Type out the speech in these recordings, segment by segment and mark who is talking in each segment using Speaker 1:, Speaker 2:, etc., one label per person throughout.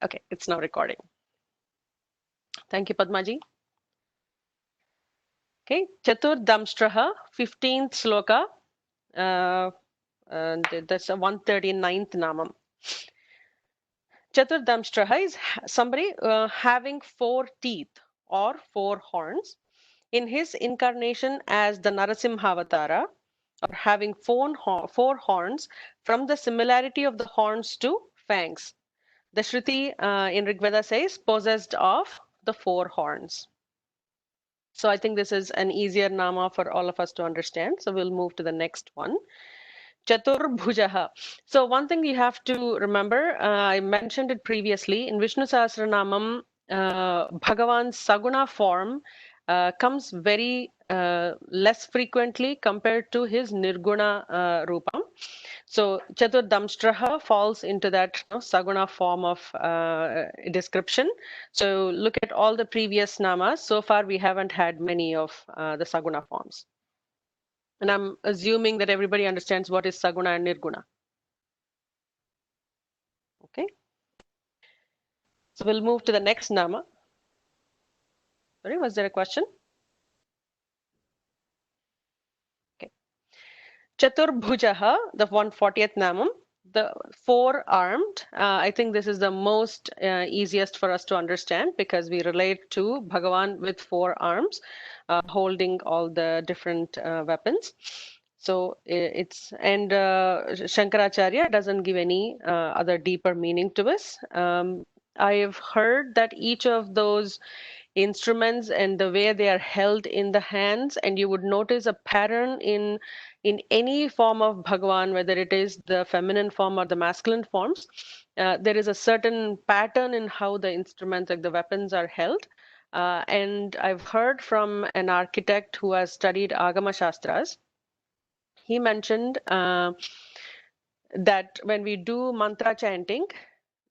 Speaker 1: Okay, it's now recording. Thank you, Padmaji. Okay, Chaturdamshtraha, 15th sloka, and that's a 139th namam. Chaturdamshtraha is somebody having 4 teeth or 4 horns. In his incarnation as the Narasimhavatara, or having 4 horns from the similarity of the horns to fangs. The Shruti in Rigveda says possessed of the 4 horns. So I think this is an easier nama for all of us to understand. So we'll move to the next one. Chaturbhujaha. So one thing you have to remember, I mentioned it previously, in Vishnu Sahasranamam, Bhagavan's Saguna form comes very less frequently compared to his Nirguna Rupa. So Chaturdamshtraha falls into that Saguna form of description. So look at all the previous namas. So far, we haven't had many of the Saguna forms. And I'm assuming that everybody understands what is Saguna and Nirguna. Okay. So we'll move to the next nama. Sorry, was there a question? Okay. Chaturbhujaha, the 140th namam, the 4-armed. I think this is the most easiest for us to understand because we relate to Bhagavan with 4 arms, holding all the different weapons. So it's, and Shankaracharya doesn't give any other deeper meaning to this. I've heard that each of those instruments and the way they are held in the hands, and you would notice a pattern in any form of Bhagavan, whether it is the feminine form or the masculine forms. There is a certain pattern in how the instruments, like the weapons, are held. And I've heard from an architect who has studied Agama Shastras. He mentioned that when we do mantra chanting,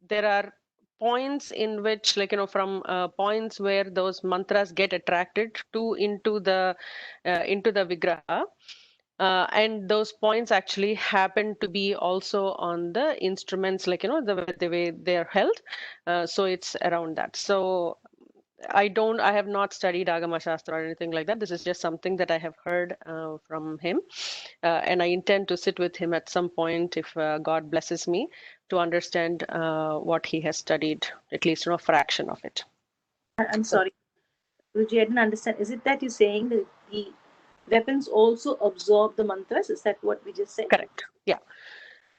Speaker 1: there are points in which, like, from points where those mantras get attracted to into the vigraha. And those points actually happen to be also on the instruments, like, the way they are held. So it's around that. So I have not studied Agama Shastra or anything like that. This is just something that I have heard from him. And I intend to sit with him at some point, if God blesses me, to understand what he has studied, at least a fraction of it.
Speaker 2: I'm sorry, Ruji, I didn't understand. Is it that you're saying that the weapons also absorb the mantras? Is that what we just said?
Speaker 1: Correct. Yeah.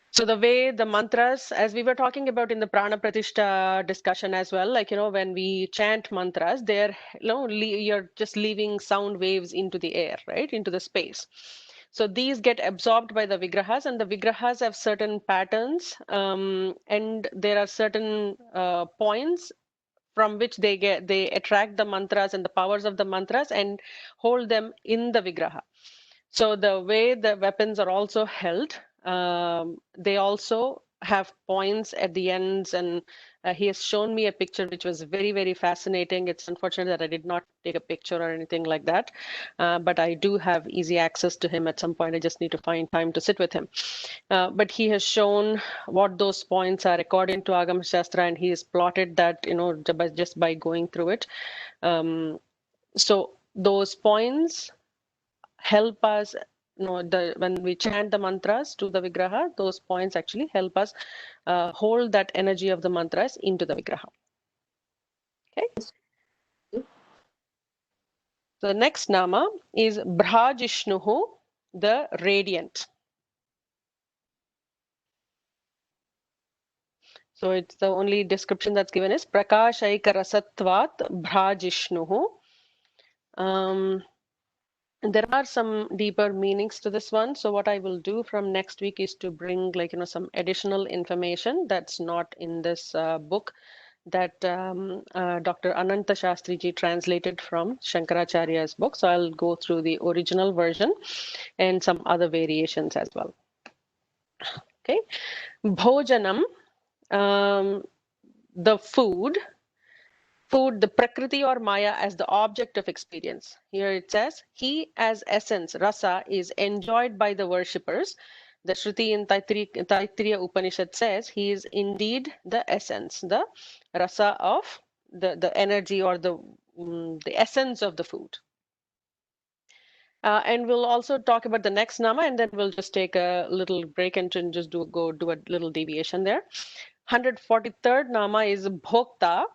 Speaker 1: So the way the mantras, as we were talking about in the Prana Pratishtha discussion as well, like, when we chant mantras, they're, you're just leaving sound waves into the air, right, into the space. So these get absorbed by the vigrahas, and the vigrahas have certain patterns, and there are certain points from which they attract the mantras and the powers of the mantras and hold them in the vigraha. So the way the weapons are also held, they also have points at the ends, and he has shown me a picture which was very, very fascinating. It's unfortunate that I did not take a picture or anything like that, but I do have easy access to him at some point. I just need to find time to sit with him. But he has shown what those points are according to Agama Shastra, and he has plotted that, just by going through it. So those points help us, when we chant the mantras to the vigraha, those points actually help us hold that energy of the mantras into the vigraha. Okay. So the next nama is Bhrajishnuhu, the radiant. So it's the only description that's given is Prakashaika Rasatvat Bhrajishnuhu. There are some deeper meanings to this one. So what I will do from next week is to bring, some additional information that's not in this book that Dr. Ananta Shastriji translated from Shankaracharya's book. So I'll go through the original version and some other variations as well. Okay. Bhojanam, the food, the Prakriti or Maya as the object of experience. Here it says, he as essence, rasa, is enjoyed by the worshippers. The Shruti in Taittiriya Upanishad says he is indeed the essence, the rasa of the energy or the essence of the food. And we'll also talk about the next nama, and then we'll just take a little break and just do a little deviation there. 143rd nama is Bhokta.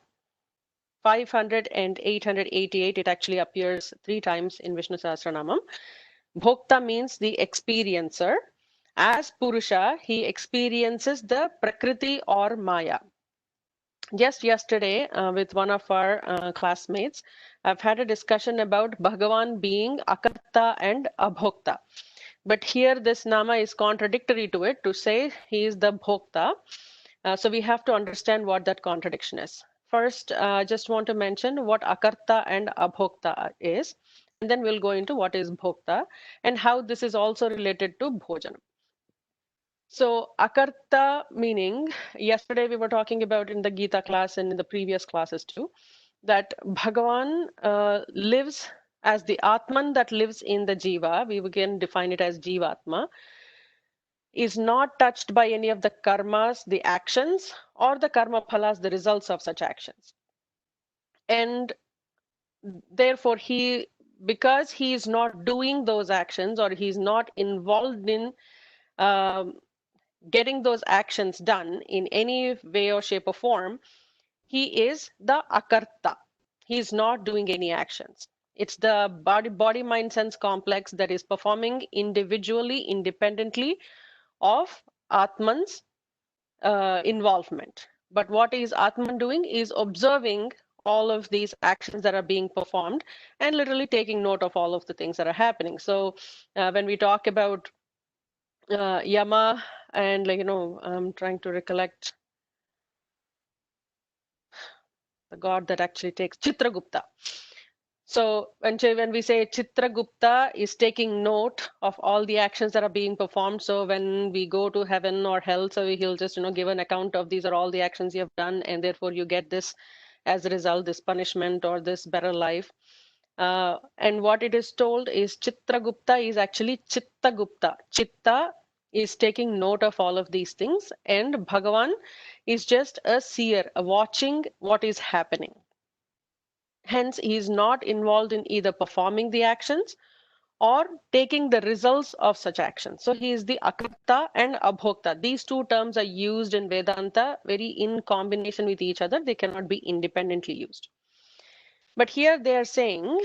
Speaker 1: 500 and 888, it actually appears 3 times in Vishnu Sahasranamam. Bhokta means the experiencer. As Purusha, he experiences the Prakriti or Maya. Just yesterday, with one of our classmates, I've had a discussion about Bhagavan being Akarta and Abhokta. But here, this nama is contradictory to it to say he is the Bhokta. So we have to understand what that contradiction is. First, I just want to mention what Akarta and Abhokta is, and then we'll go into what is Bhokta and how this is also related to Bhojanam. So Akarta meaning, yesterday we were talking about in the Gita class and in the previous classes too, that Bhagavan lives as the Atman that lives in the Jiva. We again define it as Jivatma, is not touched by any of the karmas, the actions, or the karma phalas, the results of such actions. And therefore, because he is not doing those actions or he's not involved in um, getting those actions done in any way or shape or form, he is the akarta. He is not doing any actions. It's the body, mind, sense complex that is performing individually, independently of Atman's involvement. But what is Atman doing is observing all of these actions that are being performed and literally taking note of all of the things that are happening. So when we talk about Yama and I'm trying to recollect the god that actually takes Chitragupta. So when we say Chitragupta is taking note of all the actions that are being performed, so when we go to heaven or hell, so he'll just give an account of these are all the actions you have done, and therefore you get this as a result, this punishment or this better life. And what it is told is Chitragupta is actually Chittagupta. Chitta is taking note of all of these things, and Bhagavan is just a seer, a watching what is happening. Hence, he is not involved in either performing the actions or taking the results of such actions. So he is the Akarta and Abhokta. These two terms are used in Vedanta very in combination with each other. They cannot be independently used. But here they are saying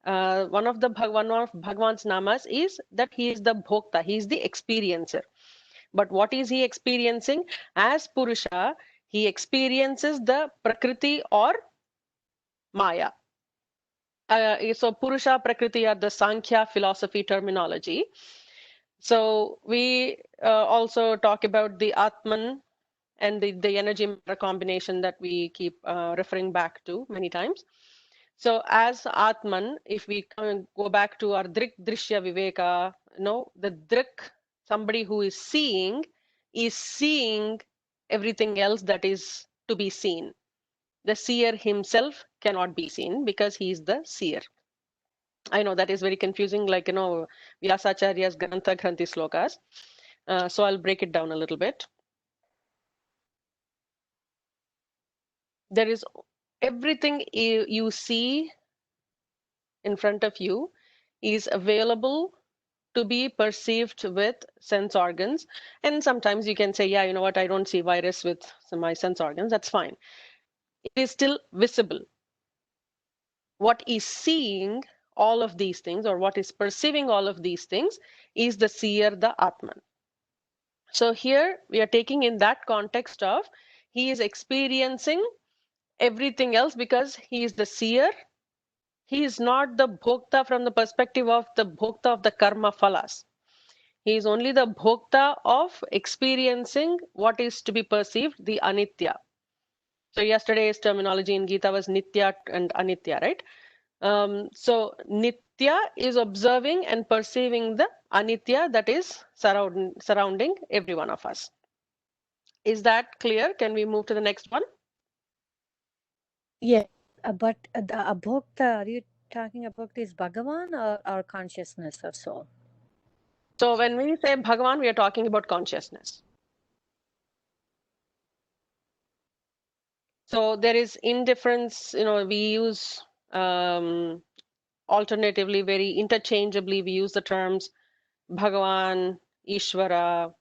Speaker 1: one of Bhagavan's namas is that he is the Bhokta, he is the experiencer. But what is he experiencing? As Purusha, he experiences the Prakriti or Maya. So Purusha, Prakriti are the Sankhya philosophy terminology. So we also talk about the Atman and the energy matter combination that we keep referring back to many times. So as Atman, if we go back to our Drik Drishya Viveka, the Drik, somebody who is seeing everything else that is to be seen. The seer himself cannot be seen because he is the seer. I know that is very confusing, like, Vyasacharya's Grantha Granthi slokas. So I'll break it down a little bit. There is everything you see in front of you is available to be perceived with sense organs. And sometimes you can say, yeah, you know what, I don't see virus with my sense organs. That's fine. It is still visible. What is seeing all of these things or what is perceiving all of these things is the seer, the Atman. So here we are taking in that context of he is experiencing everything else because he is the seer. He is not the bhokta from the perspective of the bhokta of the karma phalas. He is only the bhokta of experiencing what is to be perceived, the anitya. So yesterday's terminology in Gita was nitya and anitya, right? So nitya is observing and perceiving the anitya that is surrounding every one of us. Is that clear? Can we move to the next one?
Speaker 3: Yeah, but the abhokta, are you talking about is Bhagavan or consciousness or soul?
Speaker 1: So when we say Bhagavan, we are talking about consciousness. So there is indifference, we use alternatively, very interchangeably, we use the terms Bhagavan, Ishvara,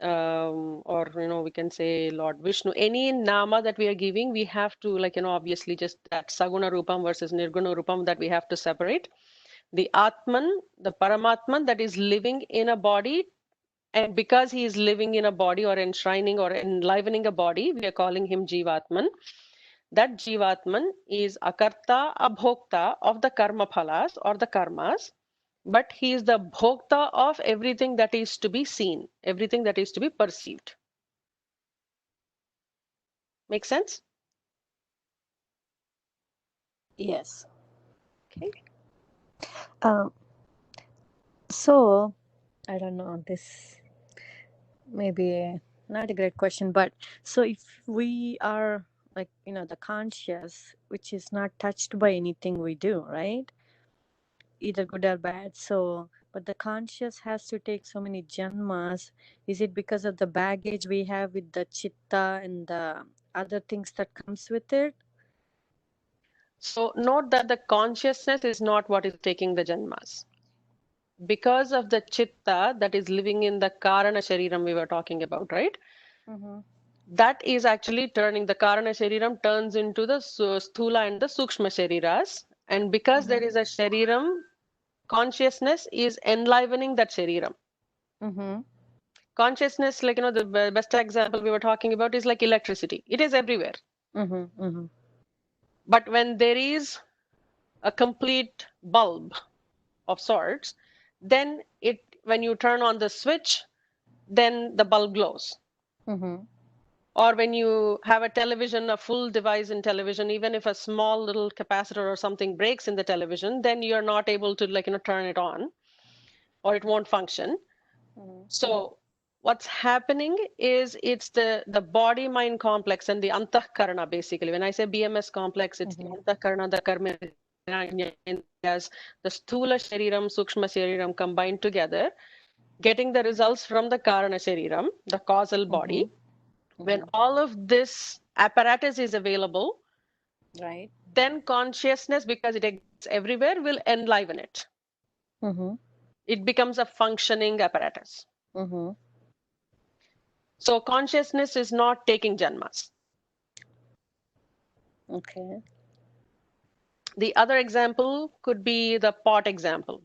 Speaker 1: or we can say Lord Vishnu. Any nama that we are giving, we have to obviously just that Saguna Rupam versus Nirguna Rupam that we have to separate. The Atman, the Paramatman that is living in a body, and because he is living in a body or enshrining or enlivening a body, we are calling him Jivatman. That Jivatman is Akarta, Abhokta of the Karma Phalas or the Karmas, but he is the Bhokta of everything that is to be seen, everything that is to be perceived. Make sense?
Speaker 2: Yes.
Speaker 1: Okay.
Speaker 3: So, I don't know, this maybe not a great question, but so if we are like, the conscious, which is not touched by anything we do, right? Either good or bad. So, but the conscious has to take so many janmas. Is it because of the baggage we have with the chitta and the other things that comes with it?
Speaker 1: So note that the consciousness is not what is taking the janmas. Because of the chitta that is living in the Karana Shariram we were talking about, right?
Speaker 3: Mm-hmm.
Speaker 1: That is actually turning, the Karana Shariram turns into the Sthula and the Sukshma Shariras. And because there is a Shariram, consciousness is enlivening that Shariram.
Speaker 3: Mm-hmm.
Speaker 1: Consciousness, the best example we were talking about is like electricity. It is everywhere.
Speaker 3: Mm-hmm. Mm-hmm.
Speaker 1: But when there is a complete bulb of sorts, then when you turn on the switch, then the bulb glows.
Speaker 3: Mm-hmm.
Speaker 1: Or when you have a television, a full device in television, even if a small little capacitor or something breaks in the television, then you're not able to turn it on, or it won't function. So what's happening is it's the body mind complex and the antahkarana. Basically, when I say BMS complex, it's the antahkarana, the karma, as the sthula shariram, sukshma shariram combined together, getting the results from the karana shariram, the causal body. When all of this apparatus is available,
Speaker 3: Right.
Speaker 1: then consciousness, because it exists everywhere, will enliven it.
Speaker 3: Mm-hmm.
Speaker 1: It becomes a functioning apparatus.
Speaker 3: Mm-hmm.
Speaker 1: So consciousness is not taking janmas.
Speaker 3: Okay.
Speaker 1: The other example could be the pot example.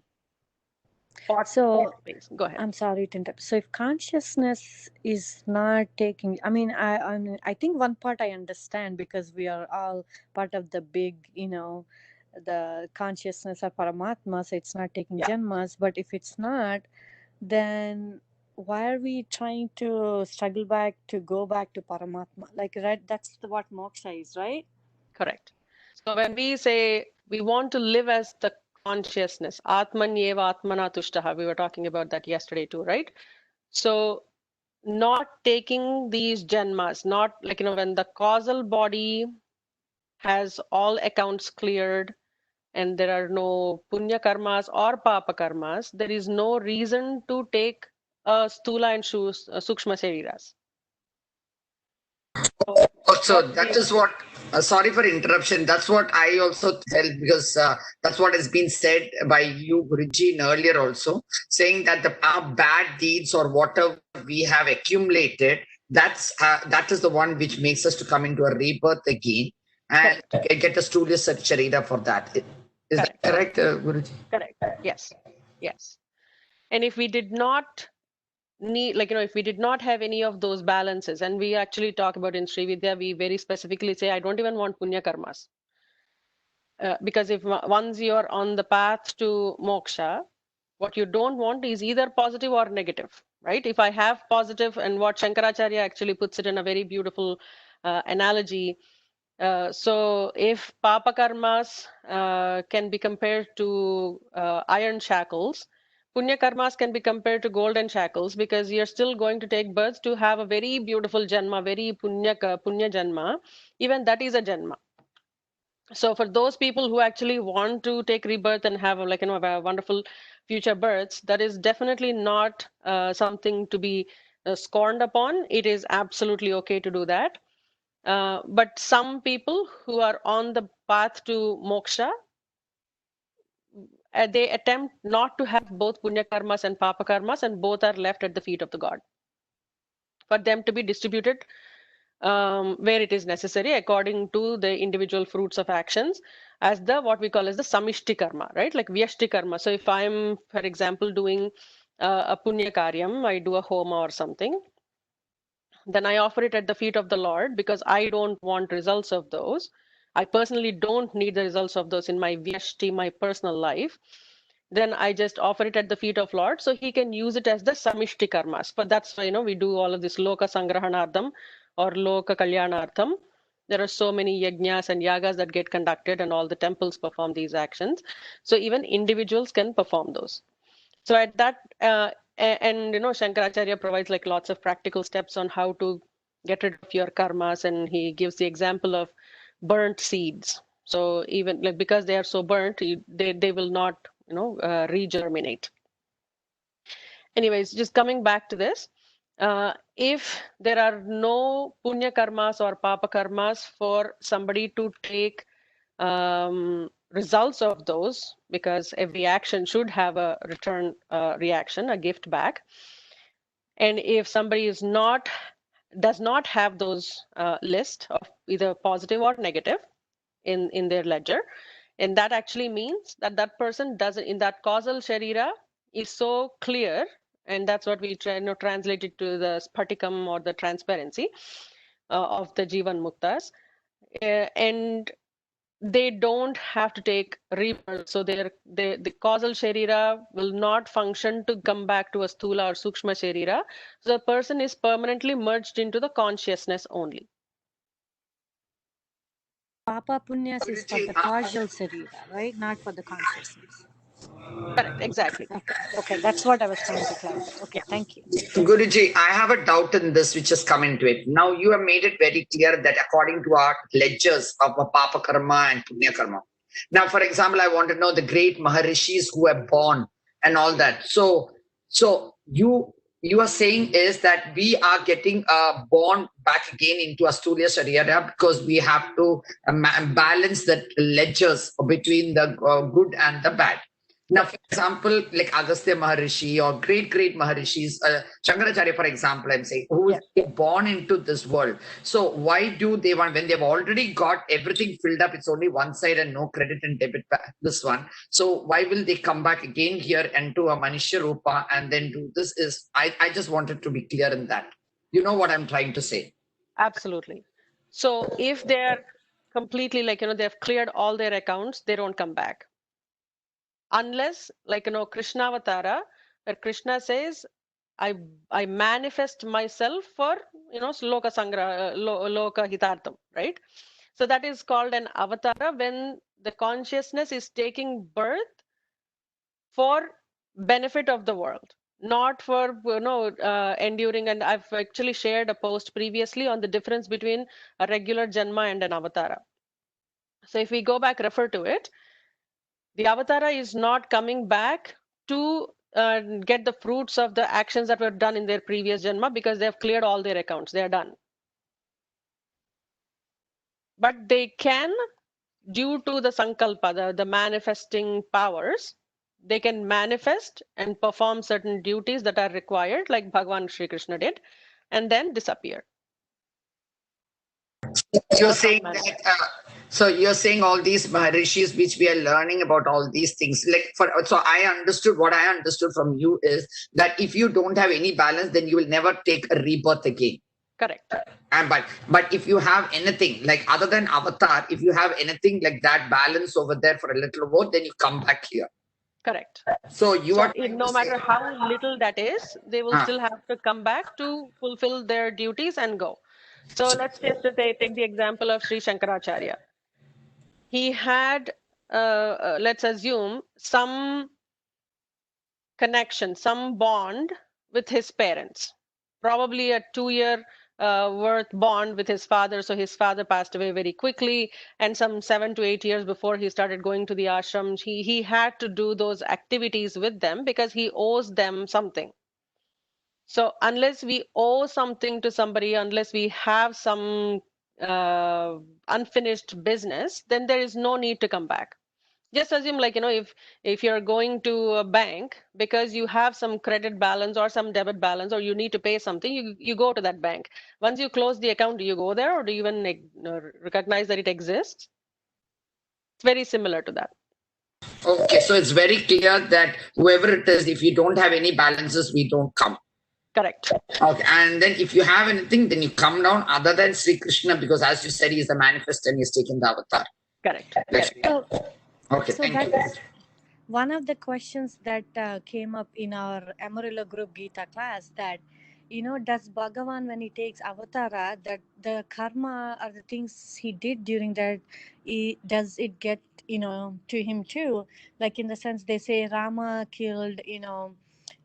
Speaker 3: So
Speaker 1: Pot space. Go ahead.
Speaker 3: I'm sorry to interrupt. So if consciousness is not taking, I think one part I understand because we are all part of the big, the consciousness of Paramatma. So it's not taking
Speaker 1: Yeah.
Speaker 3: janmas. But if it's not, then why are we trying to struggle back to go back to Paramatma? Like, right? That's what moksha is, right?
Speaker 1: Correct. So when we say we want to live as the consciousness, Atmanyeva Atmana Tushtaha, we were talking about that yesterday too, right? So not taking these janmas, not when the causal body has all accounts cleared and there are no punya karmas or papa karmas, there is no reason to take stula and sukshma shariras.
Speaker 4: So that is what, sorry for interruption. That's what I also tell because that's what has been said by you, Guruji, earlier also, saying that our bad deeds or whatever we have accumulated, that is the one which makes us to come into a rebirth again and get a stula sharira for that. Is that correct, Guruji?
Speaker 1: Correct. Yes. Yes. And if we did not need, if we did not have any of those balances, and we actually talk about in Sri Vidya, we very specifically say, I don't even want punya karmas. Because if once you're on the path to moksha, what you don't want is either positive or negative, right? If I have positive, and what Shankaracharya actually puts it in a very beautiful analogy. So if papa karmas can be compared to iron shackles, punya karmas can be compared to golden shackles, because you're still going to take birth to have a very beautiful janma, very punya janma. Even that is a janma. So for those people who actually want to take rebirth and have a wonderful future births, that is definitely not something to be scorned upon. It is absolutely okay to do that. But some people who are on the path to moksha, they attempt not to have both punya karmas and papa karmas, and both are left at the feet of the god for them to be distributed where it is necessary according to the individual fruits of actions, as the what we call as the samishti karma, right? Like vyashti karma. So if I'm, for example, doing a punya karyam, I do a homa or something, then I offer it at the feet of the Lord because I don't want results of those. I personally don't need the results of those in my vyashti, my personal life. Then I just offer it at the feet of Lord, so he can use it as the samishti karmas. But that's why, we do all of this loka sangrahanartham or loka kalyanartham. There are so many yajnas and yagas that get conducted, and all the temples perform these actions. So even individuals can perform those. So at that, and Shankaracharya provides like lots of practical steps on how to get rid of your karmas, and he gives the example of burnt seeds. So even like because they are so burnt, they will not regerminate. Anyways, just coming back to this, if there are no punya karmas or papa karmas for somebody to take results of those, because every action should have a return reaction, a gift back. And if somebody does not have those list of either positive or negative in their ledger, and that actually means that that person doesn't, in that causal sharira is so clear, and that's what we translate it to the spatikam or the transparency of the jivan muktas, and they don't have to take rebirth. So the causal sharira will not function to come back to a sthula or sukshma sharira. So the person is permanently merged into the consciousness only.
Speaker 3: Papa punyas is for the causal sarira, right? Not for the consciousness.
Speaker 1: Correct, exactly.
Speaker 3: Okay, that's what I was trying to clarify. Okay, thank you.
Speaker 4: Guruji, I have a doubt in this which has come into it. Now you have made it very clear that according to our ledgers of a Papa Karma and Punya Karma. Now, for example, I want to know the great Maharishis who are born and all that. So you are saying is that we are getting born back again into Astulya Sharira because we have to balance the ledgers between the good and the bad. Now, for example, like Agastya Maharishi or great Maharishis, Shankaracharya, for example, I'm saying, who is born into this world. So why do they want, when they've already got everything filled up, it's only one side and no credit and debit back, this one. So why will they come back again here and to a Manisha Rupa and then do this? I just wanted to be clear in that. You know what I'm trying to say?
Speaker 1: Absolutely. So if they're completely they've cleared all their accounts, they don't come back. Unless Krishna Avatara, where Krishna says, I manifest myself for loka sangra, loka hitartham, right? So that is called an avatara when the consciousness is taking birth for benefit of the world, not for enduring. And I've actually shared a post previously on the difference between a regular janma and an avatara. So if we go back, refer to it, the avatara is not coming back to get the fruits of the actions that were done in their previous janma because they have cleared all their accounts. They are done. But they can, due to the sankalpa, the manifesting powers, they can manifest and perform certain duties that are required, like Bhagavan Sri Krishna did, and then disappear.
Speaker 4: You're saying that, so you're saying all these Maharishis, which we are learning about all these things, so I understood, what I understood from you is that if you don't have any balance, then you will never take a rebirth again.
Speaker 1: Correct.
Speaker 4: And but if you have anything like other than avatar, if you have anything like that balance over there for a little while, then you come back here.
Speaker 1: Correct.
Speaker 4: So you are
Speaker 1: no matter how little that is, they will still have to come back to fulfill their duties and go. So let's just take the example of Sri Shankaracharya. He had, let's assume, some connection, some bond with his parents, probably a 2-year worth bond with his father. So his father passed away very quickly, and some 7 to 8 years before he started going to the ashram, he had to do those activities with them because he owes them something. So unless we owe something to somebody, unless we have some unfinished business, then there is no need to come back. Just assume, like, if you're going to a bank because you have some credit balance or some debit balance, or you need to pay something, you go to that bank. Once you close the account, do you go there, or do you even recognize that it exists? It's very similar to that.
Speaker 4: Okay, so it's very clear that whoever it is, if you don't have any balances, we don't come.
Speaker 1: Correct.
Speaker 4: Okay, and then if you have anything, then you come down other than Sri Krishna, because as you said, he is the manifest and he's taken the avatar.
Speaker 1: Correct.
Speaker 3: So,
Speaker 4: Okay,
Speaker 3: so
Speaker 4: thank you.
Speaker 3: that's one of the questions that came up in our Amarillo group Gita class, that does Bhagavan, when he takes avatara, that the karma or the things he did during that, does it get to him too? Like, in the sense, they say Rama killed,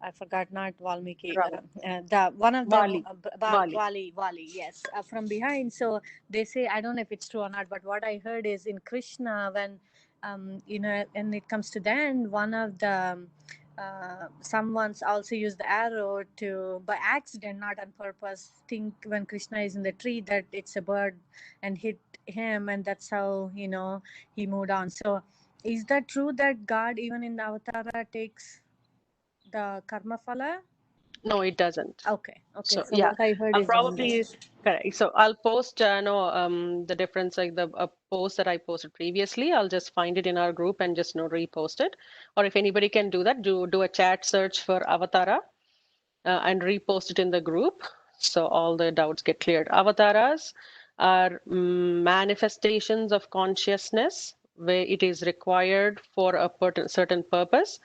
Speaker 3: I forgot, not Valmiki,
Speaker 1: Rama.
Speaker 3: the one of them,
Speaker 1: Vali. Vali.
Speaker 3: Vali, yes, from behind. So they say, I don't know if it's true or not, but what I heard is in Krishna, when and it comes to the end, one of the someone's also used the arrow to, by accident, not on purpose, think when Krishna is in the tree that it's a bird and hit him, and that's how he moved on. So is that true that God, even in the avatara, takes the karma phala?
Speaker 1: No, it doesn't.
Speaker 3: Okay.
Speaker 1: So
Speaker 3: So
Speaker 1: yeah,
Speaker 3: what I heard
Speaker 1: I'll
Speaker 3: is on
Speaker 1: probably
Speaker 3: this.
Speaker 1: correct. So I'll post the difference, like the post that I posted previously. I'll just find it in our group and just repost it. Or if anybody can do that, do a chat search for Avatara and repost it in the group, so all the doubts get cleared. Avataras are manifestations of consciousness where it is required for a certain purpose,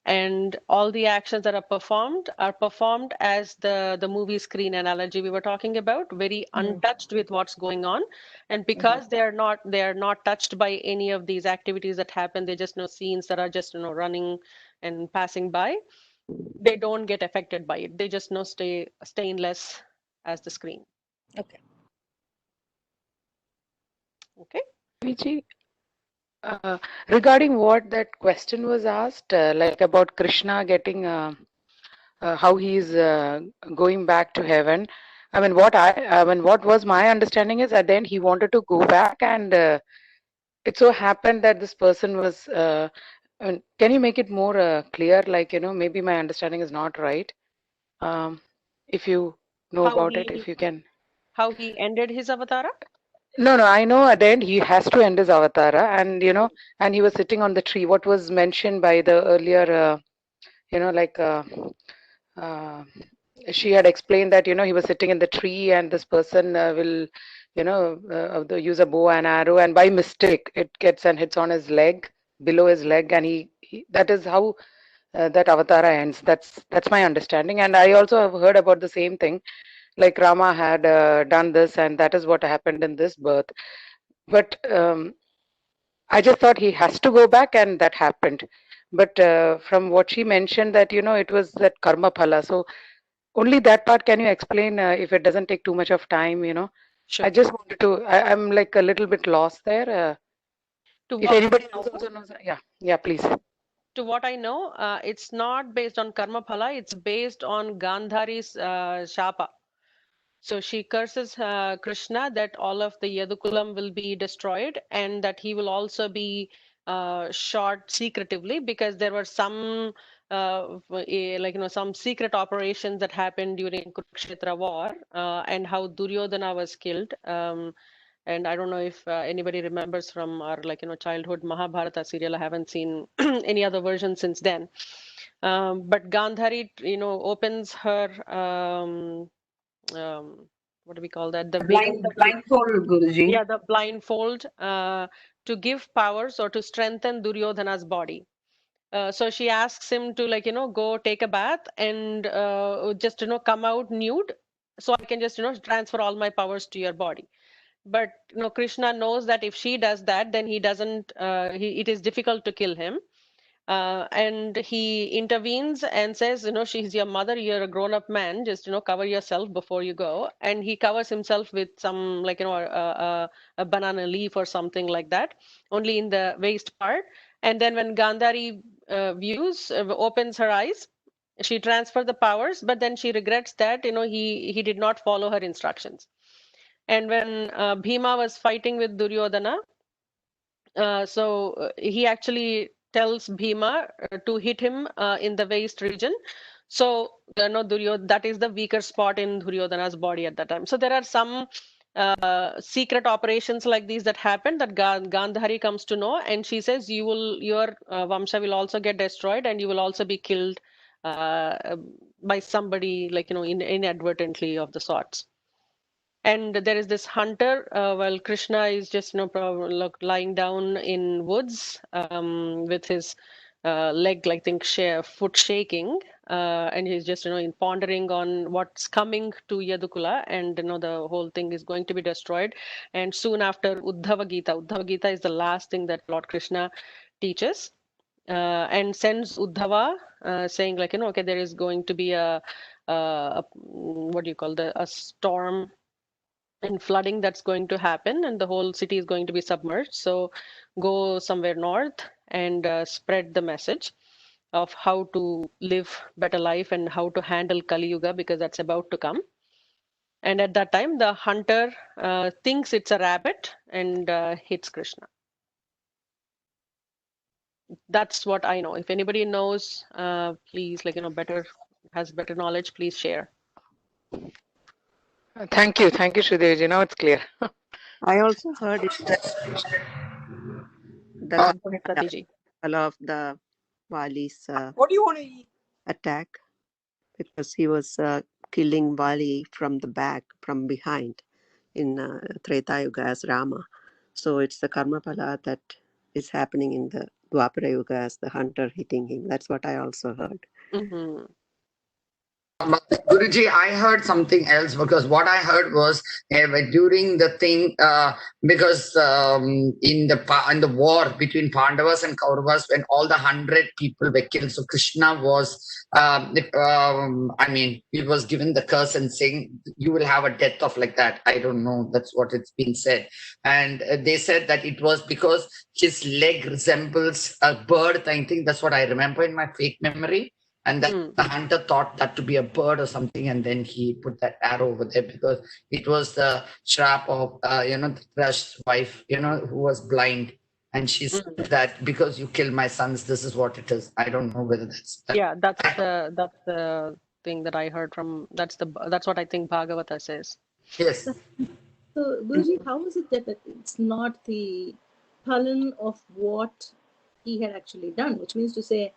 Speaker 1: and all the actions that are performed as the movie screen analogy we were talking about, very untouched with what's going on. And because they are not touched by any of these activities that happen, they just know scenes that are just running and passing by, they don't get affected by it. They just stay stainless as the screen.
Speaker 3: Okay.
Speaker 1: Okay.
Speaker 5: Viji, regarding what that question was asked, like about Krishna getting how he's going back to heaven. I mean, what was my understanding is at the end he wanted to go back, and it so happened that this person was. I mean, can you make it more clear? Like, maybe my understanding is not right. If you know
Speaker 1: How
Speaker 5: about it,
Speaker 1: he
Speaker 5: if you can.
Speaker 1: how he ended his avatara?
Speaker 5: No, I know at the end he has to end his avatara, and and he was sitting on the tree. What was mentioned by the earlier, like uh, she had explained that he was sitting in the tree, and this person will, use a bow and arrow, and by mistake it gets and hits on his leg, below his leg, and that is how that avatara ends. That's my understanding, and I also have heard about the same thing, like Rama had done this, and that is what happened in this birth. But I just thought he has to go back, and that happened. But from what she mentioned, that it was that karma phala. So only that part. Can you explain if it doesn't take too much of time?
Speaker 1: Sure.
Speaker 5: I just wanted to. I'm like a little bit lost there.
Speaker 1: To
Speaker 5: If
Speaker 1: what
Speaker 5: anybody
Speaker 1: I
Speaker 5: else
Speaker 1: know,
Speaker 5: also knows, yeah, please.
Speaker 1: it's not based on karma phala. It's based on Gandhari's shapa. So she curses Krishna that all of the Yadukulam will be destroyed, and that he will also be shot secretively, because there were some some secret operations that happened during Kurukshetra war, and how Duryodhana was killed. And I don't know if anybody remembers from our childhood Mahabharata serial. I haven't seen any other version since then. But Gandhari, opens her what do we call that? The veil.
Speaker 2: The blindfold, Guruji.
Speaker 1: Yeah, the blindfold, to give powers or to strengthen Duryodhana's body. So she asks him to go take a bath and just come out nude, so I can just transfer all my powers to your body. But Krishna knows that if she does that, then he doesn't. It is difficult to kill him. And he intervenes and says, she's your mother, you're a grown-up man, just, cover yourself before you go. And he covers himself with some, like, a banana leaf or something like that, only in the waist part. And then when Gandhari opens her eyes, she transfers the powers, but then she regrets that, he did not follow her instructions. And when Bhima was fighting with Duryodhana, he actually tells Bhima to hit him in the waist region. So, that is the weaker spot in Duryodhana's body at that time. So there are some secret operations like these that happen that Gandhari comes to know, and she says, your Vamsha will also get destroyed, and you will also be killed by somebody, like, inadvertently of the sorts. And there is this hunter, while Krishna is just, lying down in woods with his leg, I think, foot shaking. And he's just, pondering on what's coming to Yadukula, and, the whole thing is going to be destroyed. And soon after, Uddhava Gita is the last thing that Lord Krishna teaches. And sends Uddhava, saying, like, okay, there is going to be what do you call, a storm and flooding that's going to happen, and the whole city is going to be submerged. So go somewhere north and spread the message of how to live better life and how to handle Kali Yuga, because that's about to come. And at that time, the hunter thinks it's a rabbit and hits Krishna. That's what I know. If anybody knows, please, like, has better knowledge, please share.
Speaker 5: Thank you, Sridevi. Now it's clear.
Speaker 6: I also heard it that the
Speaker 1: Go ahead, Satiji.
Speaker 6: of the Wali's
Speaker 7: What do you want to eat?
Speaker 6: attack, because he was killing Wali from the back, from behind, in Treta Yuga as Rama. So it's the karma pala that is happening in the Dwapara Yuga as the hunter hitting him. That's what I also heard.
Speaker 1: Mm-hmm.
Speaker 4: Guruji, I heard something else, because what I heard was during the thing, because in the war between Pandavas and Kauravas, when all the 100 people were killed, so Krishna was, he was given the curse and saying, you will have a death of like that. I don't know. That's what it's been said. And they said that it was because his leg resembles a bird. I think that's what I remember in my fake memory. And then the hunter thought that to be a bird or something, and then he put that arrow over there because it was the shrap of the Thrash's wife, who was blind, and she said that because you killed my sons, this is what it is. I don't know whether that's
Speaker 1: yeah, that's the thing that I heard from. That's what I think Bhagavata says.
Speaker 4: Yes.
Speaker 2: So, Guruji, how is it that it's not the palan of what he had actually done? Which means to say,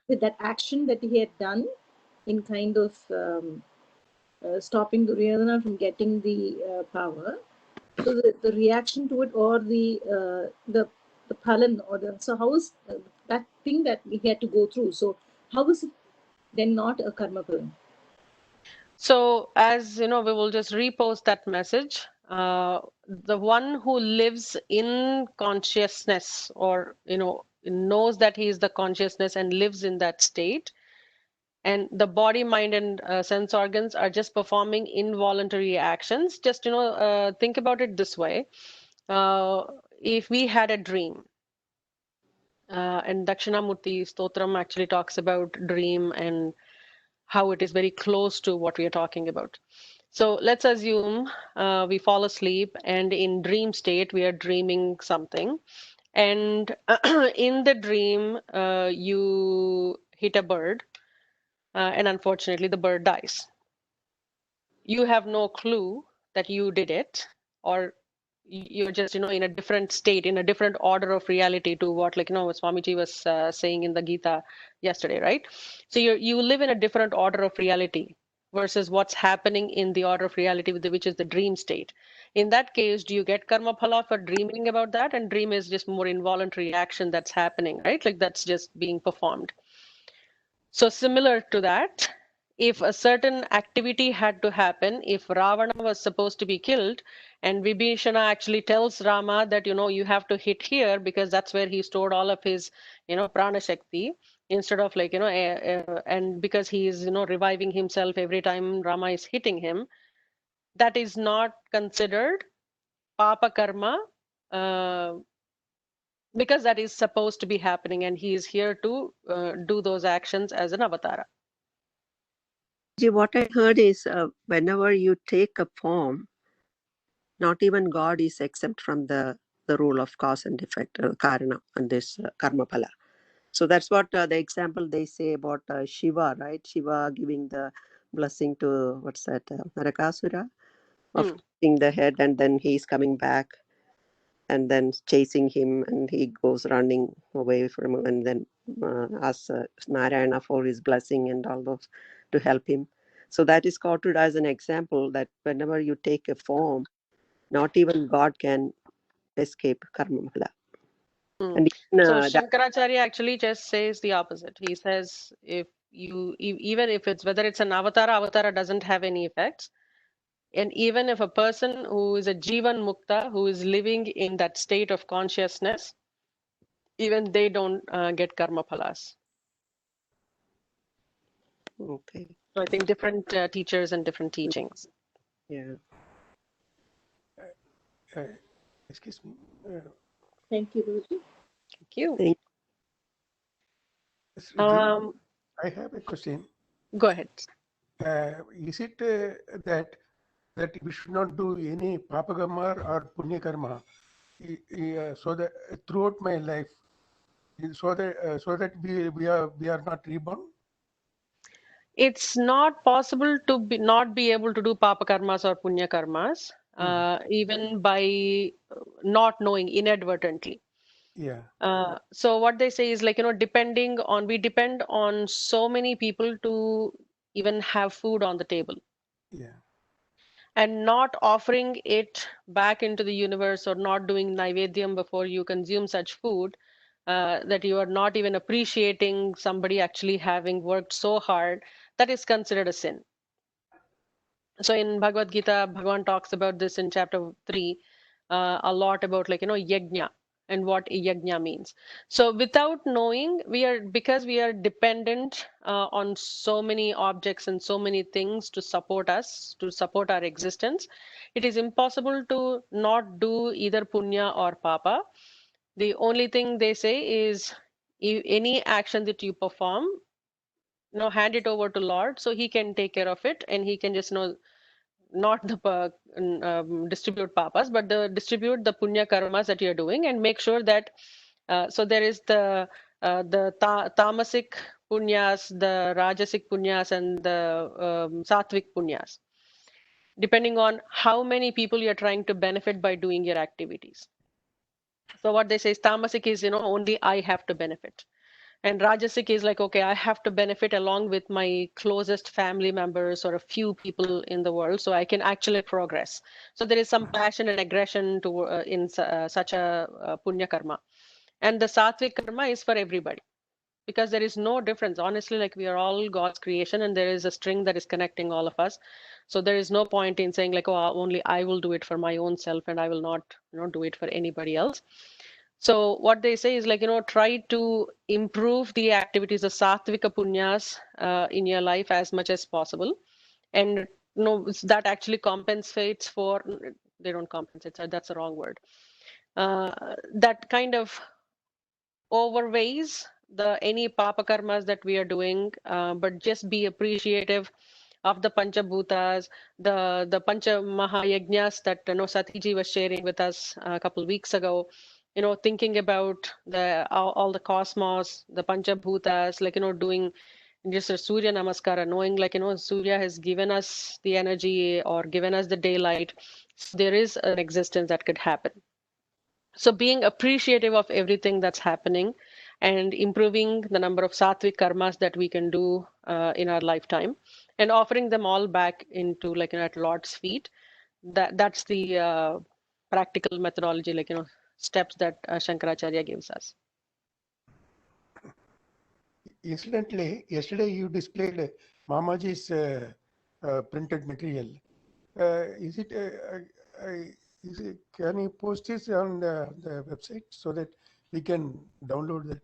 Speaker 2: with that action that he had done in kind of stopping Duryodhana from getting the power, so the reaction to it, or the palan, so how is that thing that he had to go through? So how is it then not a karma palan?
Speaker 1: So, as we will just repost that message. The one who lives in consciousness, or knows that he is the consciousness and lives in that state, and the body, mind, and sense organs are just performing involuntary actions. Just think about it this way: if we had a dream, and Dakshinamurti Stotram actually talks about dream and how it is very close to what we are talking about. So let's assume we fall asleep, and in dream state, we are dreaming something. And in the dream, you hit a bird, and unfortunately, the bird dies. You have no clue that you did it, or you're just in a different state, in a different order of reality to what, like, Swamiji was saying in the Gita yesterday, right? So you live in a different order of reality versus what's happening in the order of reality, which is the dream state. In that case, do you get karma phala for dreaming about that? And dream is just more involuntary action that's happening, right? Like, that's just being performed. So similar to that, if a certain activity had to happen, if Ravana was supposed to be killed, and Vibhishana actually tells Rama that, you have to hit here because that's where he stored all of his, prana shakti, instead of and because he is, reviving himself every time Rama is hitting him, that is not considered papa karma, uh, because that is supposed to be happening, and he is here to do those actions as an avatara.
Speaker 6: What I heard is whenever you take a form, not even God is exempt from the rule of cause and effect, karana, and this karma pala. So that's what the example they say about Shiva, right? Shiva giving the blessing to, what's that, Narakasura, of cutting the head, and then he's coming back and then chasing him, and he goes running away from him, and then asks Narayana for his blessing and all those to help him. So that is quoted as an example that whenever you take a form, not even God can escape karma mala. And
Speaker 1: So Shankaracharya actually just says the opposite. He says if you even if it's whether it's an avatara doesn't have any effects. And even if a person who is a Jivan Mukta, who is living in that state of consciousness, even they don't get karma phalas.
Speaker 6: Okay.
Speaker 1: So I think different teachers and different teachings.
Speaker 6: Yeah.
Speaker 7: Excuse me.
Speaker 2: Thank you, Guruji.
Speaker 1: Thank you.
Speaker 7: I have a question.
Speaker 1: Go ahead.
Speaker 7: Is it that we should not do any papa karma or punya karma, so that throughout my life, so that we are not reborn?
Speaker 1: It's not possible to not be able to do papa karmas or punya karmas, even by not knowing, inadvertently.
Speaker 7: Yeah.
Speaker 1: So what they say is we depend on so many people to even have food on the table.
Speaker 7: Yeah.
Speaker 1: And not offering it back into the universe, or not doing naivedyam before you consume such food, that you are not even appreciating somebody actually having worked so hard, that is considered a sin. So in Bhagavad Gita, Bhagavan talks about this in chapter 3 a lot, about yajna and what yajna means. So without knowing, because we are dependent on so many objects and so many things to support us, to support our existence, it is impossible to not do either punya or papa. The only thing they say is, any action that you perform, hand it over to Lord, so he can take care of it, and he can just not the distribute papas, but distribute the punya karmas that you're doing, and make sure that so there is the tamasic punyas, the rajasic punyas, and the sattvic punyas, depending on how many people you're trying to benefit by doing your activities. So what they say is, tamasic is only I have to benefit. And Rajasic is okay, I have to benefit along with my closest family members or a few people in the world, so I can actually progress. So there is some passion and aggression to in such a punya karma. And the sattvic karma is for everybody, because there is no difference. Honestly, we are all God's creation, and there is a string that is connecting all of us. So there is no point in saying oh, only I will do it for my own self, and I will not do it for anybody else. So what they say is try to improve the activities of sattvika punyas in your life as much as possible. And that actually compensates for, they don't compensate, that's the wrong word. That kind of overweighs any papa karmas that we are doing, but just be appreciative of the Panchabhutas, the Pancha Mahayajnas that Satiji was sharing with us a couple of weeks ago. Thinking about all the cosmos, the Panchabhutas, doing just a Surya Namaskara, knowing Surya has given us the energy or given us the daylight. So there is an existence that could happen. So being appreciative of everything that's happening, and improving the number of sattvic karmas that we can do in our lifetime, and offering them all back into at Lord's feet. That's the practical methodology, steps that Shankaracharya gives us.
Speaker 7: Yesterday you displayed Mamaji's printed material. Is it? Can you post this on the website so that we can download that?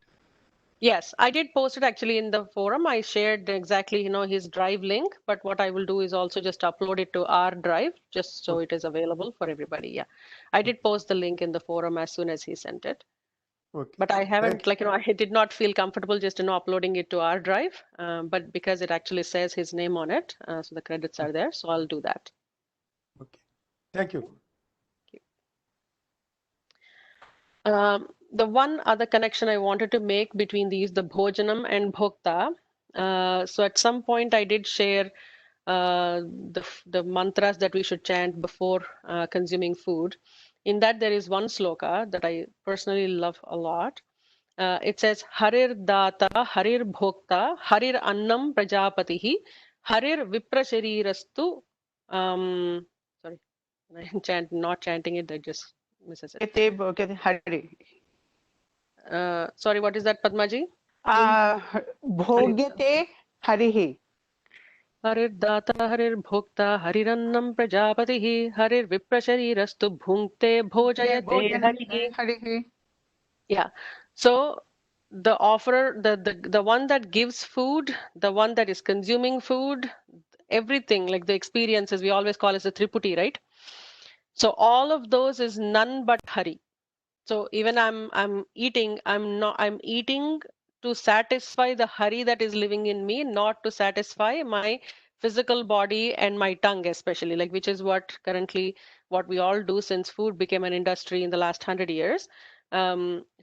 Speaker 1: Yes, I did post it actually in the forum. I shared exactly, his drive link, but what I will do is also just upload it to our drive, just so
Speaker 7: Okay.
Speaker 1: it is available for everybody. Yeah, I did post the link in the forum as soon as he sent it.
Speaker 7: Okay.
Speaker 1: But I haven't,
Speaker 7: Thank you.
Speaker 1: I did not feel comfortable just, uploading it to our drive. But because it actually says his name on it, so the credits are there, so I'll do that.
Speaker 7: Okay. Thank you.
Speaker 1: The one other connection I wanted to make between these, the bhojanam and bhokta. So at some point I did share the mantras that we should chant before consuming food. In that there is one sloka that I personally love a lot. It says Harir Data, Harir Bhokta, Harir Annam Prajapatihi, Harir Viprasharirastu. Sorry, I'm not chanting it, I just misses it.
Speaker 5: Hari.
Speaker 1: Sorry, what is that, Padmaji?
Speaker 5: Bhogyate Harihi.
Speaker 1: Harir Data, Harir Bhokta, Harirannam Prajapatihi, Harir Viprasharirastu Bhunkte Bhojayate Harihi.
Speaker 5: Harihi.
Speaker 1: Yeah. So the offerer, the one that gives food, the one that is consuming food, everything like the experiences we always call as the Triputi, right? So all of those is none but Hari. So even I'm eating, I'm eating to satisfy the Hari that is living in me, not to satisfy my physical body and my tongue, especially, like, which is what currently what we all do since food became an industry in the last 100 years.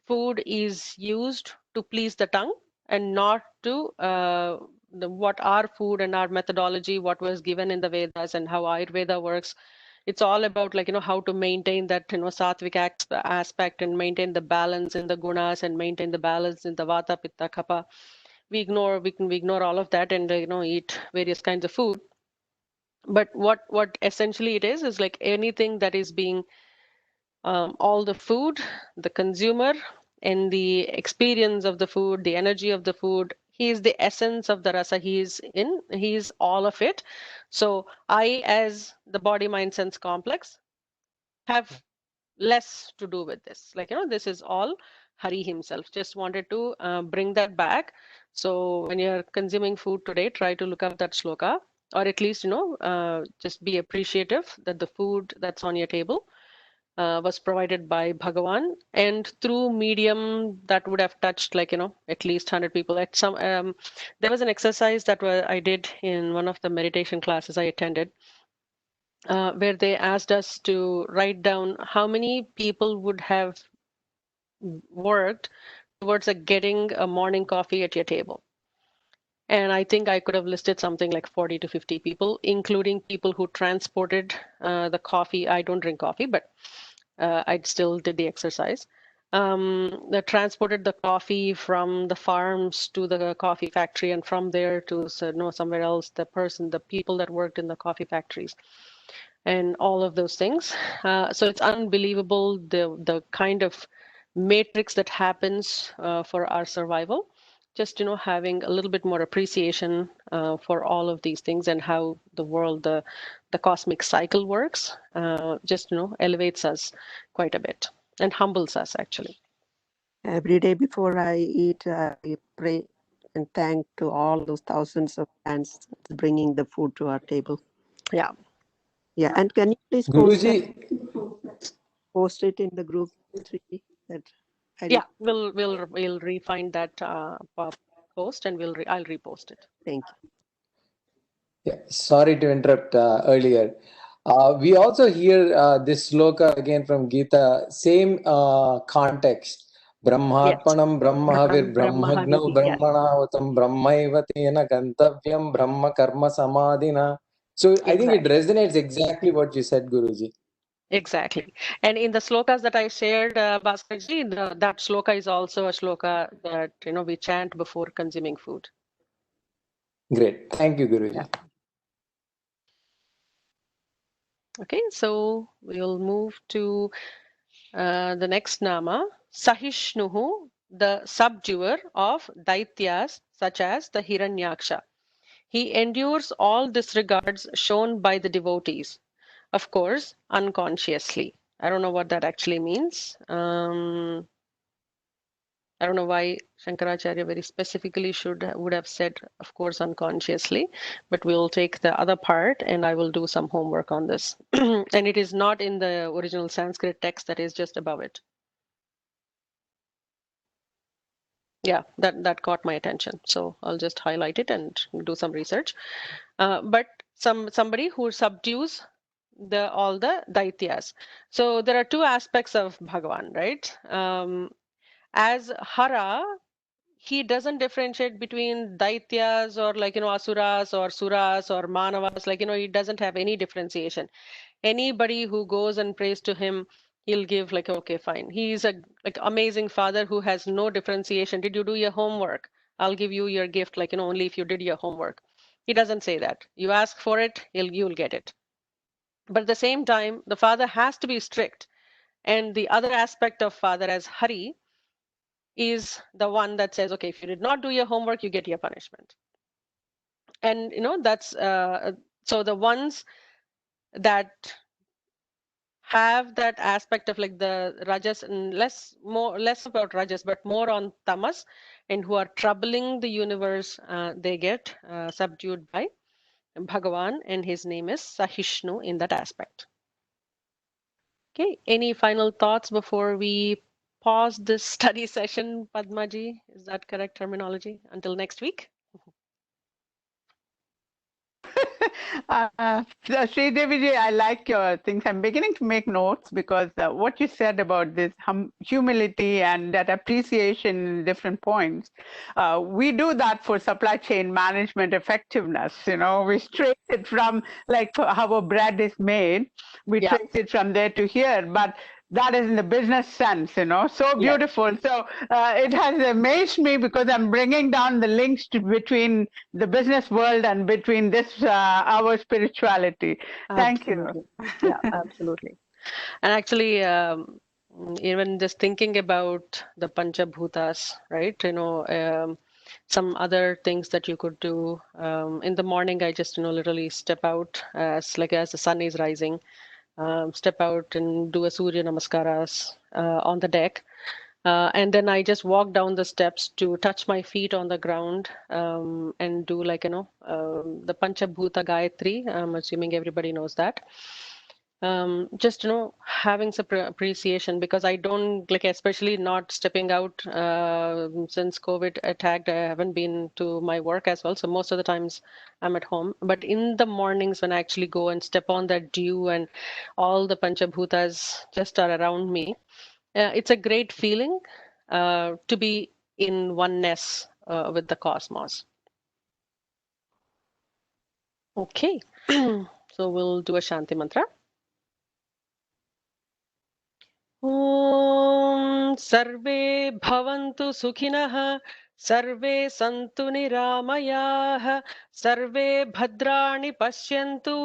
Speaker 1: Food is used to please the tongue and not to what our food and our methodology, what was given in the Vedas and how Ayurveda works. It's all about, like, how to maintain that, sattvic aspect and maintain the balance in the gunas and maintain the balance in the vata, pitta, kapha. We ignore all of that and, eat various kinds of food. But what essentially it is like anything that is being all the food, the consumer, and the experience of the food, the energy of the food. He is the essence of the rasa. He's all of it. So I, as the body, mind, sense complex, have less to do with this. Like, this is all Hari himself. Just wanted to bring that back. So when you're consuming food today, try to look up that shloka, or at least, just be appreciative that the food that's on your table was provided by Bhagavan, and through medium that would have touched, like, at least 100 people. At some, there was an exercise that I did in one of the meditation classes I attended, where they asked us to write down how many people would have worked towards getting a morning coffee at your table. And I think I could have listed something like 40 to 50 people, including people who transported the coffee. I don't drink coffee, but I still did the exercise. They transported the coffee from the farms to the coffee factory, and from there to somewhere else, the people that worked in the coffee factories, and all of those things. So it's unbelievable the kind of matrix that happens for our survival. Just having a little bit more appreciation for all of these things and how the world, the cosmic cycle works, just elevates us quite a bit and humbles us, actually.
Speaker 6: Every day before I eat, I pray and thank to all those thousands of hands bringing the food to our table.
Speaker 1: Yeah.
Speaker 6: Yeah, and can you please
Speaker 8: Guruji,
Speaker 6: post it in the group 3 that
Speaker 1: Yeah, we'll refine that post, and I'll repost it.
Speaker 6: Thank you.
Speaker 8: yeah, sorry to interrupt earlier. We also hear this sloka again from Gita, same context.
Speaker 1: Yes.
Speaker 8: Brahmarpanam Brahmahavir Brahmagnav
Speaker 1: Brahmahaniti, yes.
Speaker 8: Brahmanavatam Brahmaiva Tena Gantavyam Brahma Karma Samadhina. So I think it resonates exactly what you said, Guruji.
Speaker 1: Exactly. And in the slokas that I shared, Bhaskarji, that sloka is also a sloka that, we chant before consuming food.
Speaker 8: Great. Thank you, Guruji.
Speaker 1: Yeah. Okay, so we'll move to the next nama, Sahishnuhu, the subduer of Daityas such as the Hiranyaksha. He endures all disregards shown by the devotees, of course, unconsciously. I don't know what that actually means. I don't know why Shankaracharya very specifically would have said, of course, unconsciously, but we'll take the other part and I will do some homework on this. And it is not in the original Sanskrit text, that is just above it. Yeah, that caught my attention. So I'll just highlight it and do some research. But somebody who subdues all the daityas. So there are two aspects of Bhagavan, right? As Hara, he doesn't differentiate between daityas or asuras or suras or manavas, he doesn't have any differentiation. Anybody who goes and prays to him, he'll give okay, fine. He's a amazing father who has no differentiation. Did you do your homework? I'll give you your gift, only if you did your homework. He doesn't say that. You ask for it, you'll get it. But at the same time, the father has to be strict. And the other aspect of father as Hari is the one that says, okay, if you did not do your homework, you get your punishment. And that's so the ones that have that aspect of the rajas, and less about rajas but more on tamas, and who are troubling the universe, they get subdued by Bhagavan, and his name is Sahishnu in that aspect. Okay, any final thoughts before we pause this study session, Padmaji? Is that correct terminology? Until next week?
Speaker 9: Sridevi, I like your things. I'm beginning to make notes because what you said about this humility and that appreciation in different points, we do that for supply chain management effectiveness. We trace it from how a bread is made. We trace it from there to here, but that is in the business sense, so beautiful. So it has amazed me because I'm bringing down the links between the business world and between this, our spirituality. Thank you.
Speaker 1: Yeah, absolutely. And actually, even just thinking about the Panchabhutas, right? Some other things that you could do. In the morning, I just, literally step out as the sun is rising. Step out and do a Surya Namaskaras on the deck. And then I just walk down the steps to touch my feet on the ground and do the Panchabhuta Gayatri. I'm assuming everybody knows that. Just having some appreciation, because I don't especially not stepping out since COVID attacked. I haven't been to my work as well, so most of the times I'm at home. But in the mornings when I actually go and step on that dew and all the Panchabhutas just are around me, it's a great feeling to be in oneness with the cosmos. Okay, so we'll do a Shanti mantra. ॐ सर्वे भवन्तु सुखिनः सर्वे सन्तु निरामयाः सर्वे भद्राणि पश्यन्तु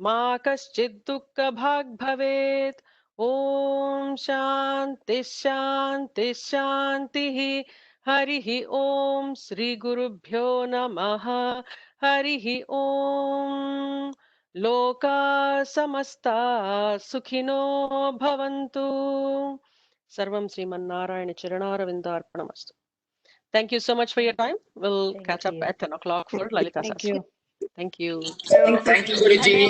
Speaker 1: मा कश्चित् दुःखभाग् भवेत् ॐ शान्ति शान्ति शान्तिः हरिः ॐ श्रीगुरुभ्यो नमः हरिः ॐ लोका समस्ता सुखिनो भवन्तु सर्वं Sriman Narayana चरणारविन्दार्पणमस्तु. Thank you so much for your time. We'll catch up at 10 o'clock for Lalita Sahasranam. Thank you.
Speaker 4: Thank you, Guruji.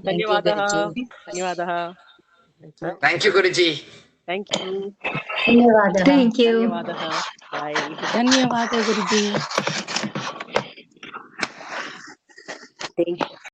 Speaker 1: Dhanyawadaha. Dhanyawadaha.
Speaker 4: Thank you, Guruji.
Speaker 1: Thank you.
Speaker 2: Thank you.
Speaker 1: Dhanyawadaha. Bye.
Speaker 10: ಧನ್ಯವಾದ ಗುರುಜಿ.
Speaker 6: Thank you.